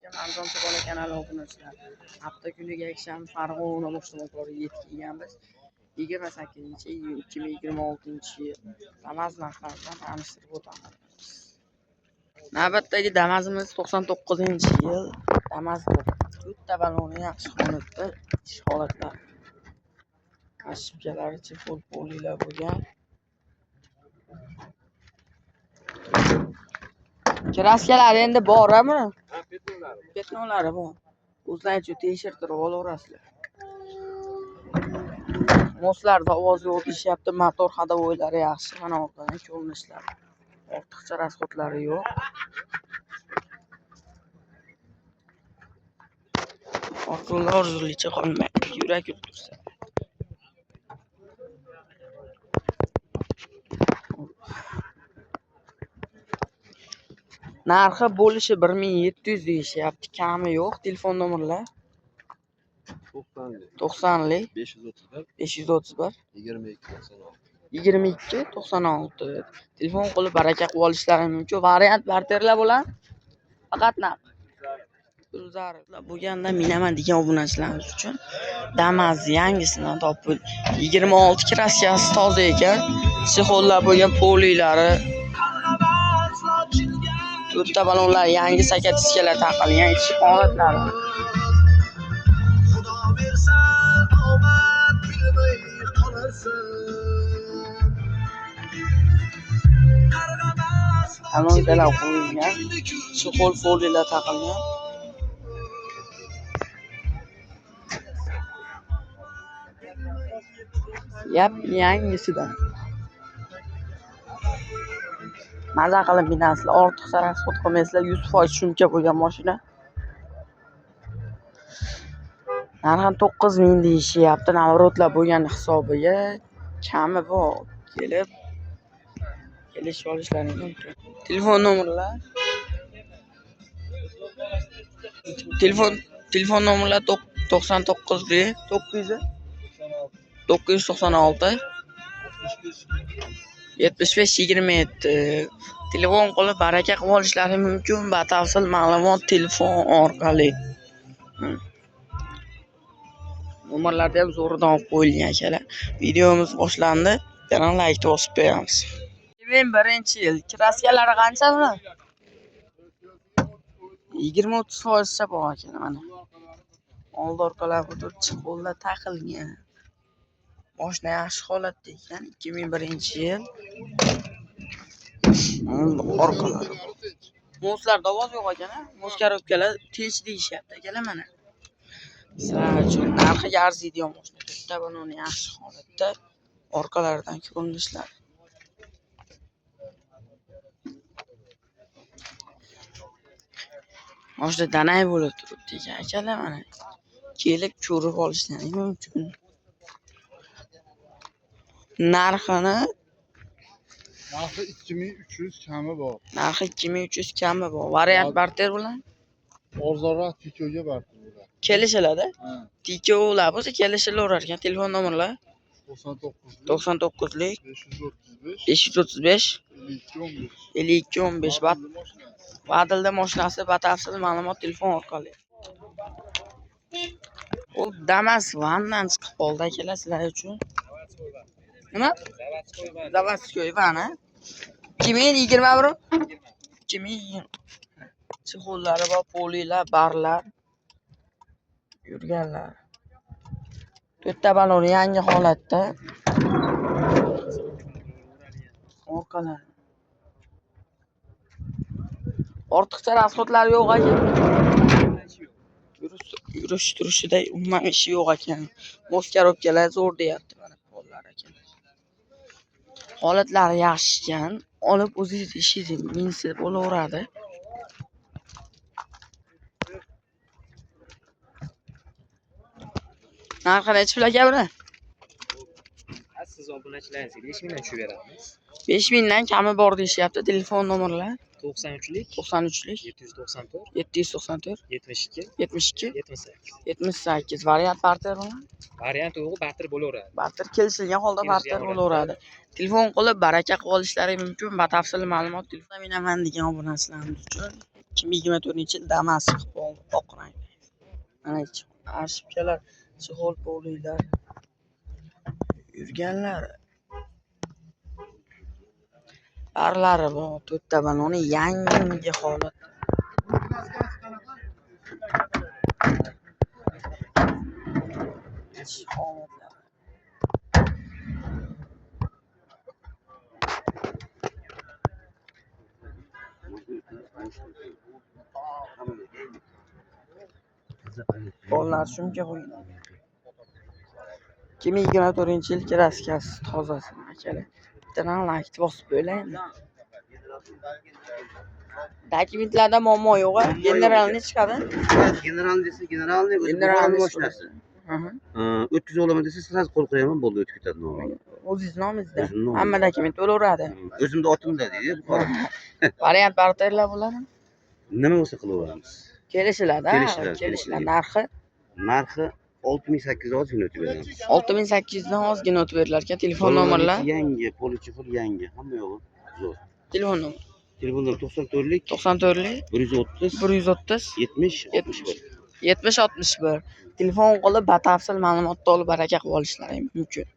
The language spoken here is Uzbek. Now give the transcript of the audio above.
ekan, Arzon bola kanali obunachilar. Hafta kuniga akşam Farg'ona boshliqlari yetganmiz. 28-iyun 2026-yil Damas narxlaridan tanishtirib o'tamiz. Navbatdagi Damasimiz 99-yil Damas bu. To'rtta baloni yaxshi holatda, ish holatlar. Ashibkalari full polilar bo'lgan. Kraskalar endi bormi? Petnolari bor. O'zlaricha tekshirtirib olaverasizlar. Moslarda ovoz yo'q deyapti, motor hadovoylari yaxshi, mana orqadan ko'rinishlar. Ortiqcha rasxodlari yo'q. Orqalar orzullicha qolmaydi, yurak tursa. Narxi bo'lishi 1700 deyishyapti, kami yo'q. Telefon nomerlar 90lik 531 22 96. Telefon qilib baraka qilib olishlari mumkin. Variant barterlar bo'ladi. Faqat naqd. Bo'lganda minaman degan obunachilarimiz uchun Damas yangisidan topib 26 kraskasi toza ekan. Sixollar bo'lgan polilari. To'rtta balonlar yangi sakatiskalar taqilgan, ichki holatlari. Salonkalar qo'yilgan, sixol foliyalar taqilgan. Yangisidan. Maza qilib binasizlar, ortiqcha rasxod qilmaysizlar, 100% shumka bo'lgan mashina. Narxi 9000 deyishyapti, navrotlar bo'lgan hisobiga kami bor. Kelishib olishlaring mumkin. Telefon nomerlar. Telefon nomerlar 99 996 75 27. Telefon qilib baraka qilib olishlari mumkin. Batafsil ma'lumot telefon orqali. Nomerlarda ham zo'ridan olib qo'yilgan akalar. Videomiz boshlandi. Yana like bosib qo'yamiz. 2001-yil kraskalari qancha buni? 20-30% bor ekan mana. Old orqalar o'tirib qo'llar taqilgan. Mashina yaxshi holatda ekan, 2001-yil. Orqalari. Moslarda ovoz yo'q ekan, mos korobkalar tinch deyishyapti akalar mana. Sizlar uchun narxiga arziydigan mashina. To'rtta baloni yaxshi holatda, orqalaridan ko'rinishlar. Mashina danay bo'lib turibdi ekan akalar mana. Kelib ko'rib olishlaring mumkin. Narxi 2300 kami bor. Narxi 2300 kami bor. Variant barter bilan Arzonroq tikoga barter bo'ladi. kelishiladi. Tikolar bo'lsa kelishilaverar ekan. Telefon nomerlar 99lik 535 52 15. Vadilda mashinasi batafsil ma'lumot telefon orqali. U Damas vandan chiqib qoldi akalar sizlar uchun. Nima? Zavodskoy vana. 2021? 2020. Sixollari bor, polilar, barlar. Yurganlar. To'rtta balon yangi holatda. Orqalar. Ortiqcha rasxodlar yo'q ekan. Yurish turishida umuman ishi yo'q ekan. Mos korobkalar zo'r deyapti mana qo'llar ekan. Holatlari yaxshi ekan. Olib o'zingiz ishingiz minsa bo'laveradi. Narxi necha pul aka buni? Siz obunachilaringizga 5000 dan tushib beramiz. 5000 dan kami bor deyishyapti. Telefon nomerlar 93lik 794 72 78. Variant barter bilan? Variant yo'q, barter bo'laveradi. Barter kelishilgan holda barter bo'laveradi. Telefon qilib baraka qilib olishlari mumkin. Batafsil ma'lumot telefon minaman degan obunachilarimiz uchun 2024-yil Damas chiqib bo'ldi, oq rang. Mana arshipkalar, chig'ol polilar yurganlar. Barlari bor, to'rtta banoni yangi holat. Bolalar shunga qo'ygan. 2024-yil kraskasi tozasi akalar. Bittadan like bosib bo'laymi? Dokumentlarda muammo yo'q-a? Generalni chiqadi. General desa generalni o'zi mashinasi. O'tkiz olaman desa sразу qo'l qo'yaman, bo'ldi o'tib ketadi nomi. O'zingiz nomingizda. O'zimni nomim. Hamma dokument bo'laveradi. O'zimni otimda deydi. Variant barterlar bo'ladimi? Nima bo'lsa qilaveramiz. Kelishiladi. Kelishiladi. Narxi Narxi 6800 ozgina o'tib beramiz. 6800 dan ozgina o'tib berilar ekan. Telefon nomerlar. Yangi, polichifr yangi, hamma yo'g'i zo'r. Telefon nomer. Telefonlar 94lik 94lik 130 130 70 61. 70 61. Telefon qilib batafsil ma'lumotni olib baraka qilib olishlari mumkin.